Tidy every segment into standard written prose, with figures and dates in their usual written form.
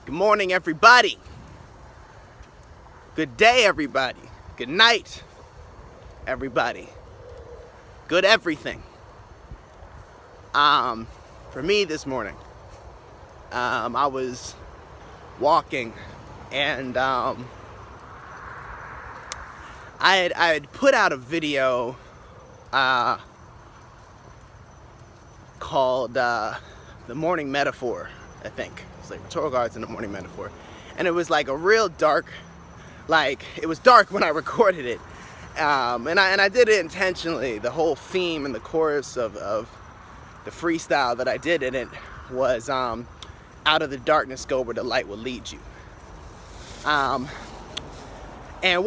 Good morning, everybody. Good day, everybody. Good night, everybody. Good everything. For me this morning, I was walking and I had put out a video called The Morning Metaphor, I think. It's like Rhetorical Artz and the Morning Metaphor. And it was like a real dark, it was dark when I recorded it. And I did it intentionally. The whole theme and the chorus of the freestyle that I did in it was out of the darkness go where the light will lead you. And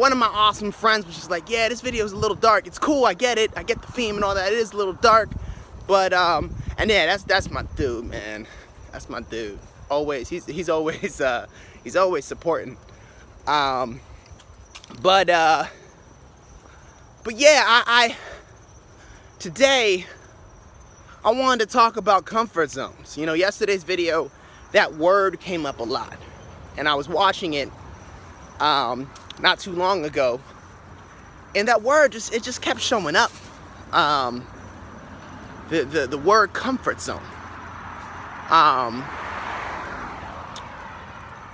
one of my awesome friends was just like, yeah, this video is a little dark. It's cool, I get it. I get the theme and all that. It is a little dark. But and yeah, that's my dude, man. That's my dude. Always, he's always supporting. But yeah, I today I wanted to talk about comfort zones. You know, yesterday's video, that word came up a lot, and I was watching it not too long ago, and that word just kept showing up. The word comfort zone.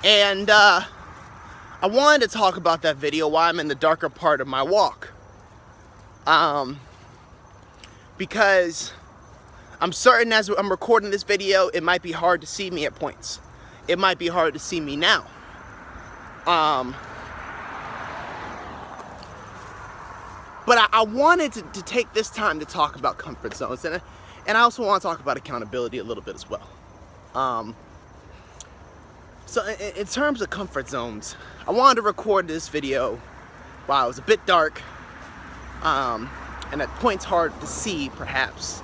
And I wanted to talk about that video while I'm in the darker part of my walk. Because I'm certain as I'm recording this video, it might be hard to see me at points. It might be hard to see me now. But I wanted to take this time to talk about comfort zones. And I also want to talk about accountability a little bit as well. So in terms of comfort zones, I wanted to record this video while it was a bit dark, and at points hard to see perhaps,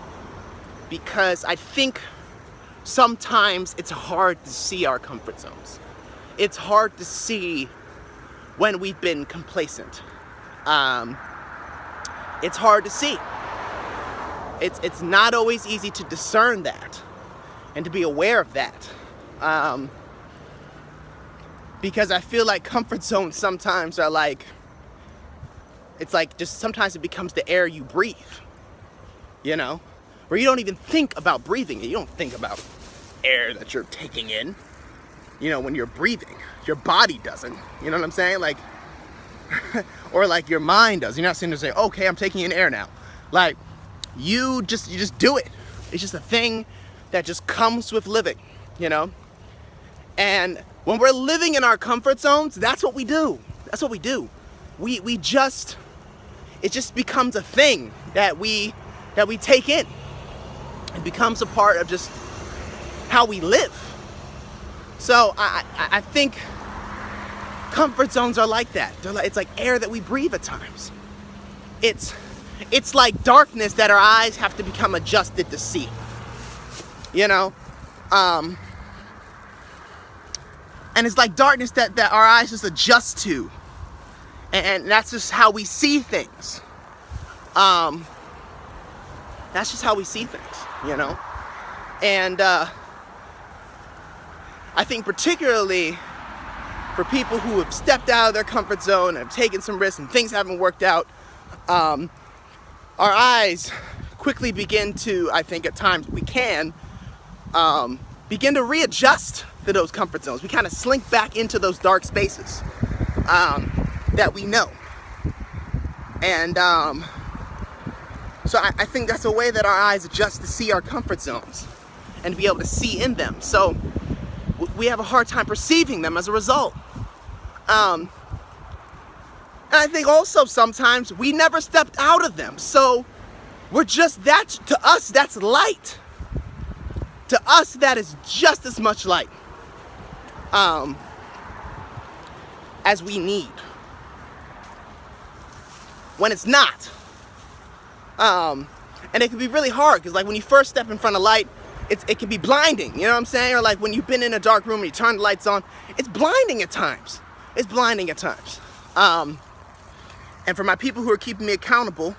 because I think sometimes it's hard to see our comfort zones. It's hard to see when we've been complacent. It's hard to see. It's not always easy to discern that and to be aware of that. Because I feel like comfort zones sometimes are sometimes it becomes the air you breathe, you know? Where you don't even think about breathing it. You don't think about air that you're taking in, you know, when you're breathing. Your body doesn't, you know what I'm saying? Or your mind does. You're not sitting there saying, okay, I'm taking in air now. You just do it. It's just a thing that just comes with living, you know? And when we're living in our comfort zones, that's what we do. That's what we do. It just becomes a thing that we take in. It becomes a part of just how we live. So I think comfort zones are like that. It's like air that we breathe at times. It's like darkness that our eyes have to become adjusted to see. You know? And it's like darkness that our eyes just adjust to. And that's just how we see things. That's just how we see things, you know? And I think particularly for people who have stepped out of their comfort zone and have taken some risks and things haven't worked out, our eyes quickly begin to, I think at times we can, begin to readjust to those comfort zones. We kind of slink back into those dark spaces that we know. And so I think that's a way that our eyes adjust to see our comfort zones and to be able to see in them. So we have a hard time perceiving them as a result. And I think also sometimes we never stepped out of them. So we're just that, to us, that's light. To us, that is just as much light as we need. When it's not. And it can be really hard, because when you first step in front of light, it can be blinding, you know what I'm saying? Or when you've been in a dark room and you turn the lights on, it's blinding at times. It's blinding at times. And for my people who are keeping me accountable,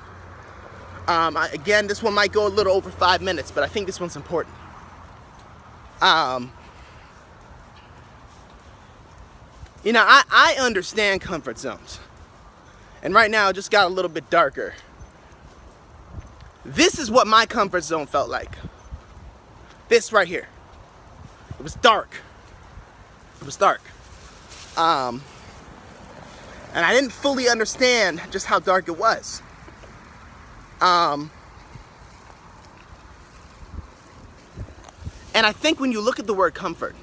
again, this one might go a little over 5 minutes, but I think this one's important. You know, I understand comfort zones. And right now it just got a little bit darker. This is what my comfort zone felt like. This right here. It was dark. It was dark. And I didn't fully understand just how dark it was. And I think when you look at the word comfort,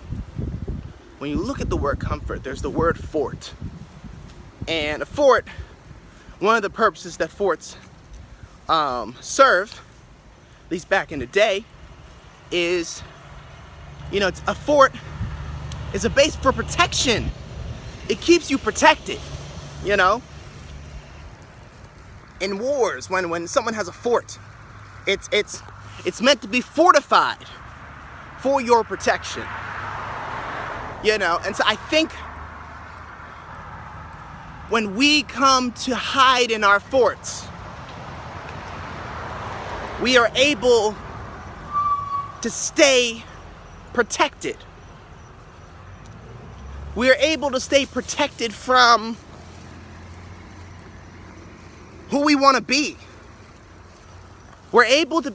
there's the word fort. And a fort, one of the purposes that forts serve, at least back in the day, is, you know, a fort is a base for protection. It keeps you protected, you know. In wars, when someone has a fort, it's meant to be fortified for your protection, you know. And so I think when we come to hide in our forts, we are able to stay protected. We are able to stay protected from who we want to be. We're able to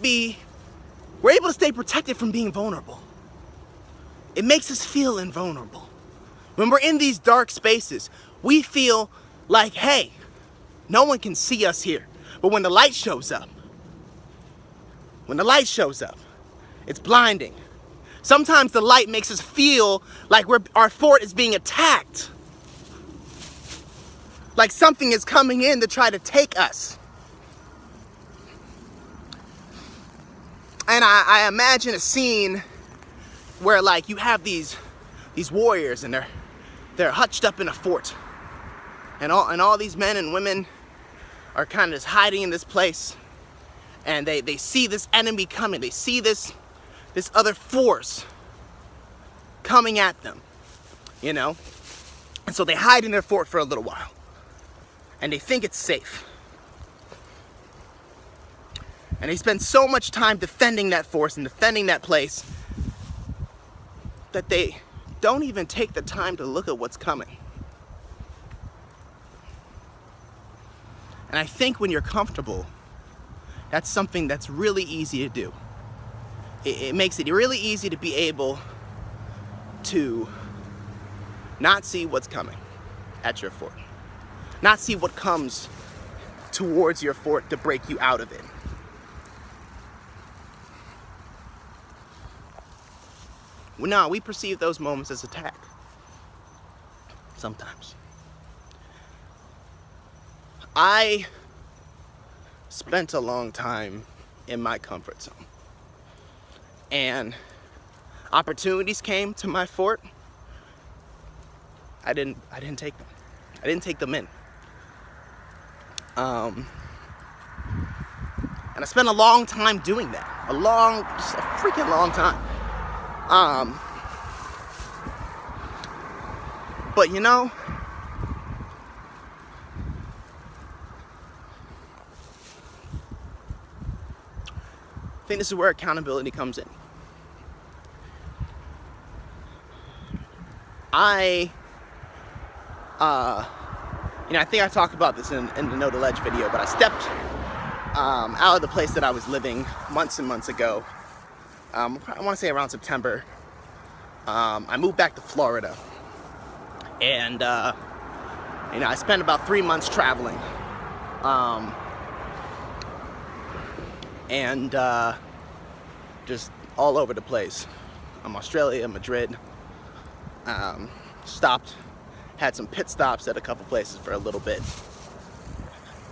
stay protected from being vulnerable. It makes us feel invulnerable. When we're in these dark spaces, we feel like, hey, no one can see us here. But when the light shows up, it's blinding. Sometimes the light makes us feel like our fort is being attacked. Like something is coming in to try to take us. And I imagine a scene where, like, you have these warriors and they're hutched up in a fort. And all these men and women are kind of just hiding in this place. And they see this enemy coming. They see this other force coming at them, you know? And so they hide in their fort for a little while. And they think it's safe. And they spend so much time defending that force and defending that place that they don't even take the time to look at what's coming. And I think when you're comfortable, that's something that's really easy to do. It makes it really easy to be able to not see what's coming at your fort. Not see what comes towards your fort to break you out of it. No, we perceive those moments as attack. Sometimes. I spent a long time in my comfort zone. And opportunities came to my fort. I didn't take them. I didn't take them in. And I spent a long time doing that. Just a freaking long time. But you know, I think this is where accountability comes in. I think I talked about this in the No to Ledge video, but I stepped out of the place that I was living months and months ago. I want to say around September. I moved back to Florida, and I spent about 3 months traveling, and just all over the place. Australia, Madrid. Stopped, had some pit stops at a couple places for a little bit,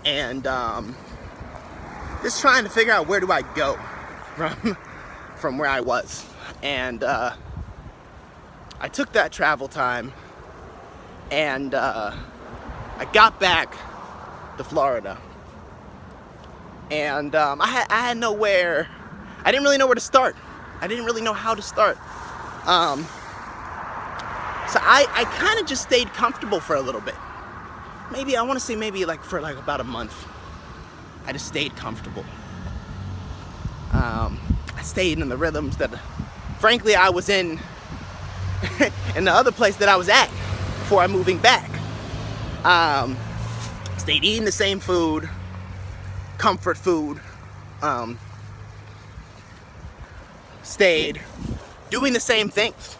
and just trying to figure out where do I go from where I was. And I took that travel time, and I got back to Florida, and I had nowhere. I didn't really know where to start. I didn't really know how to start. So I kind of just stayed comfortable for a little bit. Maybe for about a month. I just stayed comfortable. I stayed in the rhythms that, frankly, I was in the other place that I was at before moving back. Stayed eating the same food, comfort food. Stayed doing the same things.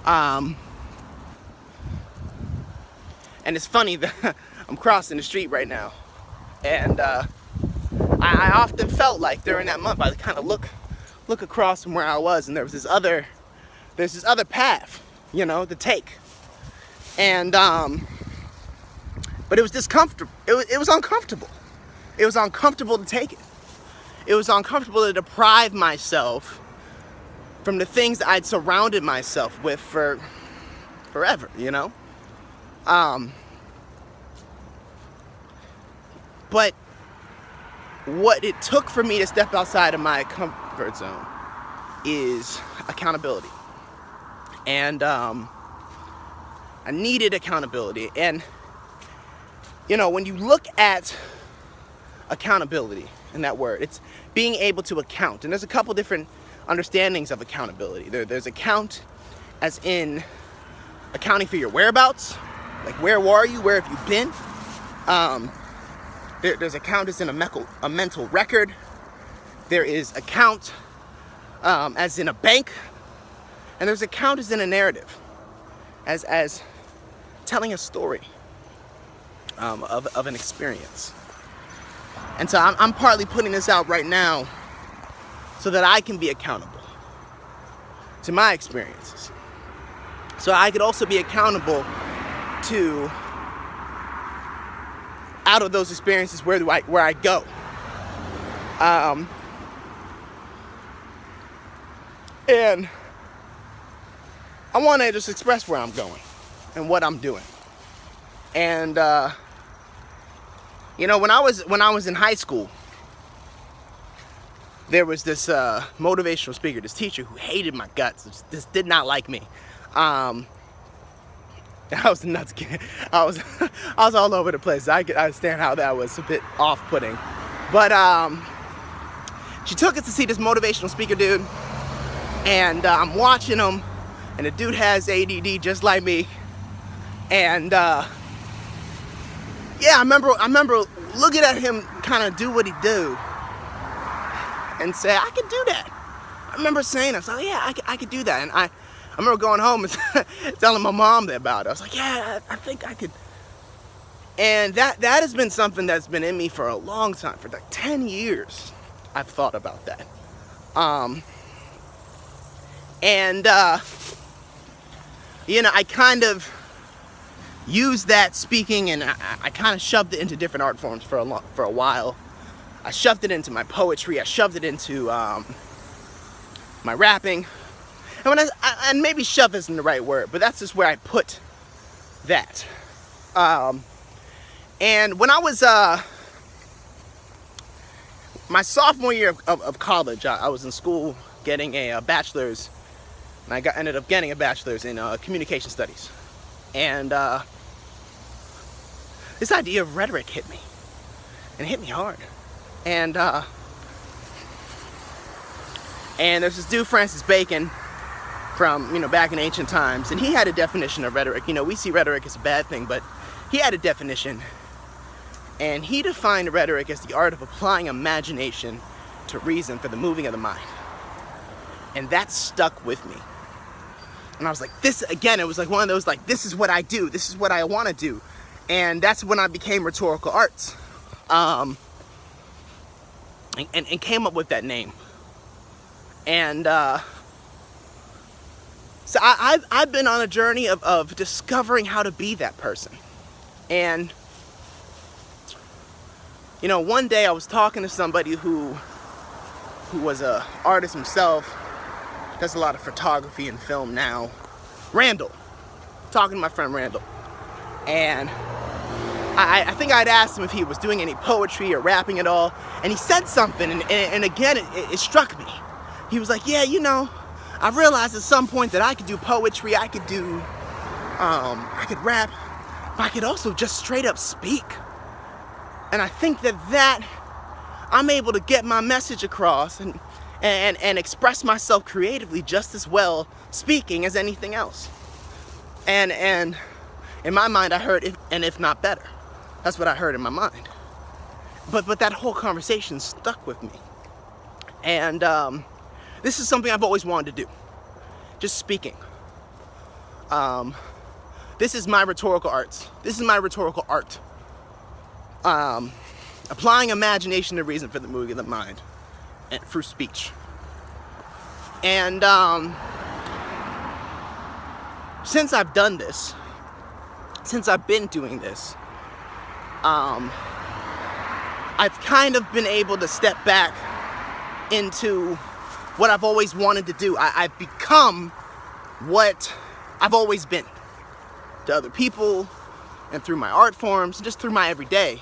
And it's funny that I'm crossing the street right now, and I often felt like during that month I would kind of look across from where I was, and there's this other path, to take, and but it was discomfortable. It was uncomfortable. It was uncomfortable to take it. It was uncomfortable to deprive myself from the things I'd surrounded myself with for forever, But what it took for me to step outside of my comfort zone is accountability. And I needed accountability. And, when you look at accountability in that word, it's being able to account. And there's a couple different understandings of accountability. There's account as in accounting for your whereabouts, like where were you, where have you been. There's account as in a mental record. There is account as in a bank, and there's account as in a narrative, as telling a story of an experience. And so I'm partly putting this out right now so that I can be accountable to my experiences. So I could also be accountable to, out of those experiences, where I go. And I want to just express where I'm going and what I'm doing. And when I was in high school, there was this motivational speaker, this teacher who hated my guts, just did not like me. I was a nuts kid. I was all over the place. I could understand how that was a bit off-putting. But she took us to see this motivational speaker dude, and I'm watching him, and the dude has ADD just like me. And I remember looking at him kind of do what he do, and say, I could do that. I remember saying that. So yeah, I could do that. And I remember going home and telling my mom about it. I was like, yeah, I think I could. And that has been something that's been in me for a long time. For like 10 years, I've thought about that. I kind of used that speaking, and I kind of shoved it into different art forms for a while. I shoved it into my poetry. I shoved it into my rapping. And and maybe shove isn't the right word, but that's just where I put that. And when I was my sophomore year of college, I was in school getting a bachelor's, and I ended up getting a bachelor's in communication studies. And this idea of rhetoric hit me, and it hit me hard. And there's this dude, Francis Bacon, from back in ancient times, and he had a definition of rhetoric. We see rhetoric as a bad thing, but he had a definition, and he defined rhetoric as the art of applying imagination to reason for the moving of the mind. And that stuck with me. And I was like, this again, it was like one of those, like, this is what I do, this is what I want to do. And that's when I became Rhetorical Artz, and came up with that name. And so I've been on a journey of discovering how to be that person. And one day I was talking to somebody who was a artist himself, does a lot of photography and film now, Randall. Talking to my friend Randall, and I think I'd asked him if he was doing any poetry or rapping at all, and he said something, and again it struck me. He was like, yeah, I realized at some point that I could do poetry, I could do, I could rap, but I could also just straight up speak. And I think that I'm able to get my message across and express myself creatively just as well speaking as anything else. And in my mind, I heard if not better. That's what I heard in my mind. But that whole conversation stuck with me. And this is something I've always wanted to do. Just speaking. This is my rhetorical arts. This is my rhetorical art. Applying imagination to reason for the moving of the mind and through speech. And since I've done this, since I've been doing this, I've kind of been able to step back into what I've always wanted to do. I've become what I've always been to other people and through my art forms, just through my everyday.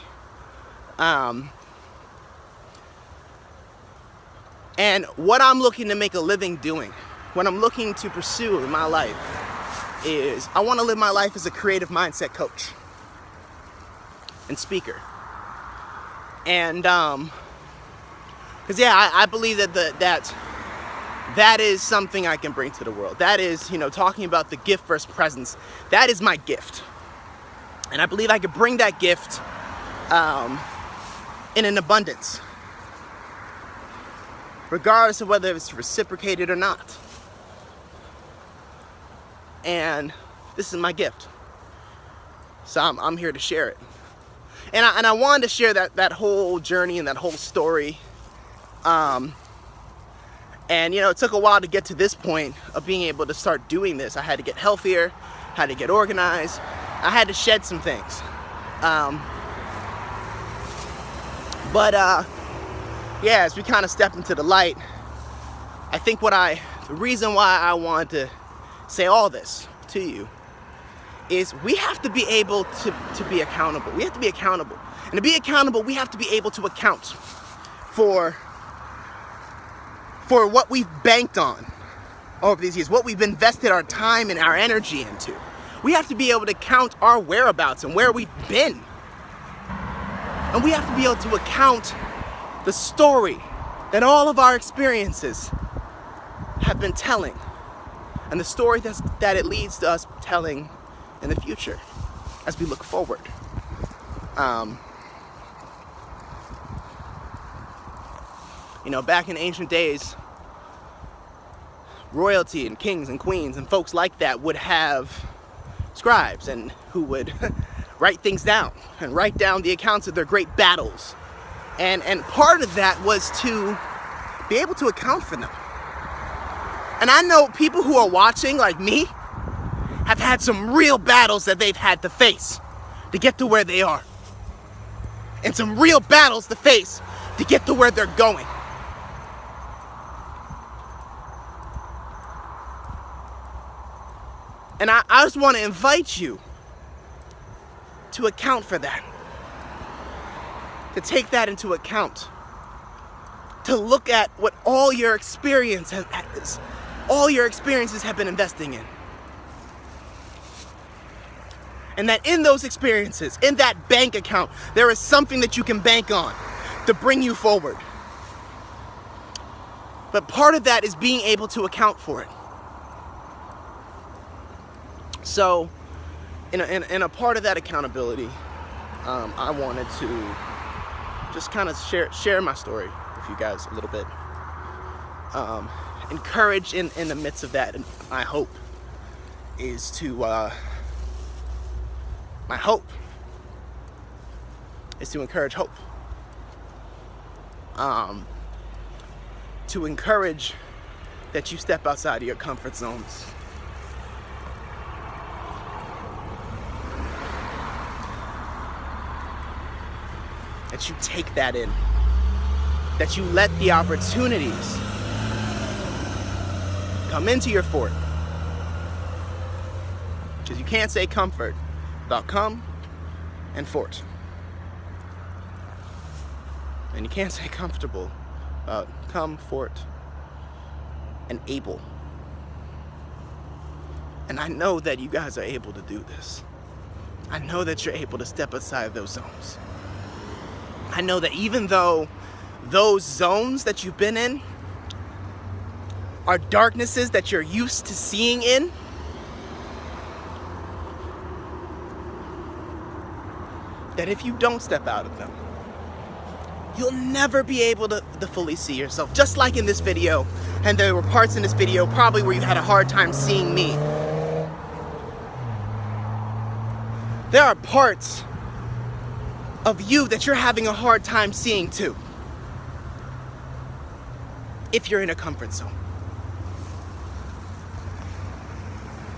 And what I'm looking to make a living doing, what I'm looking to pursue in my life is I want to live my life as a creative mindset coach and speaker. And because I believe that is something I can bring to the world. That is, talking about the gift versus presence. That is my gift. And I believe I could bring that gift in an abundance, regardless of whether it's reciprocated or not. And this is my gift. So I'm here to share it. And I wanted to share that whole journey and that whole story. And it took a while to get to this point of being able to start doing this. I had to get healthier, had to get organized, I had to shed some things. As we kind of step into the light, I think the reason why I want to say all this to you is we have to be able to be accountable. We have to be accountable. And to be accountable, we have to be able to account for what we've banked on over these years, what we've invested our time and our energy into. We have to be able to count our whereabouts and where we've been. And we have to be able to account the story that all of our experiences have been telling, and the story that it leads to us telling in the future as we look forward. Back in ancient days, royalty and kings and queens and folks like that would have scribes and who would write things down and write down the accounts of their great battles. And part of that was to be able to account for them. And I know people who are watching, like me, have had some real battles that they've had to face to get to where they are. And some real battles to face to get to where they're going. And I just want to invite you to account for that. To take that into account. To look at what all your experiences have been investing in. And that in those experiences, in that bank account, there is something that you can bank on to bring you forward. But part of that is being able to account for it. So, in a part of that accountability, I wanted to just kind of share my story with you guys a little bit. Encourage in the midst of that, and my hope is to encourage hope. To encourage that you step outside of your comfort zones. That you take that in. That you let the opportunities come into your fort. Because you can't say comfort without come and fort. And you can't say comfortable without come, fort, and able. And I know that you guys are able to do this. I know that you're able to step outside those zones. I know that even though those zones that you've been in are darknesses that you're used to seeing in, that if you don't step out of them, you'll never be able to fully see yourself. Just like in this video, and there were parts in this video probably where you had a hard time seeing me. There are parts of you that you're having a hard time seeing too, if you're in a comfort zone.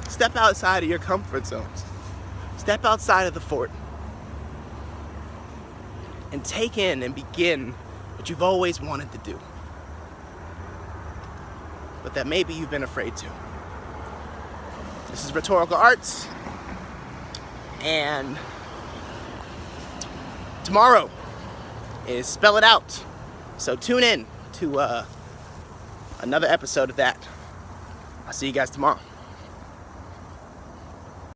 Step outside of your comfort zones. Step outside of the fort. And take in and begin what you've always wanted to do, but that maybe you've been afraid to. This is Rhetorical Artz, and tomorrow is Spell It Out. So tune in to another episode of that. I'll see you guys tomorrow.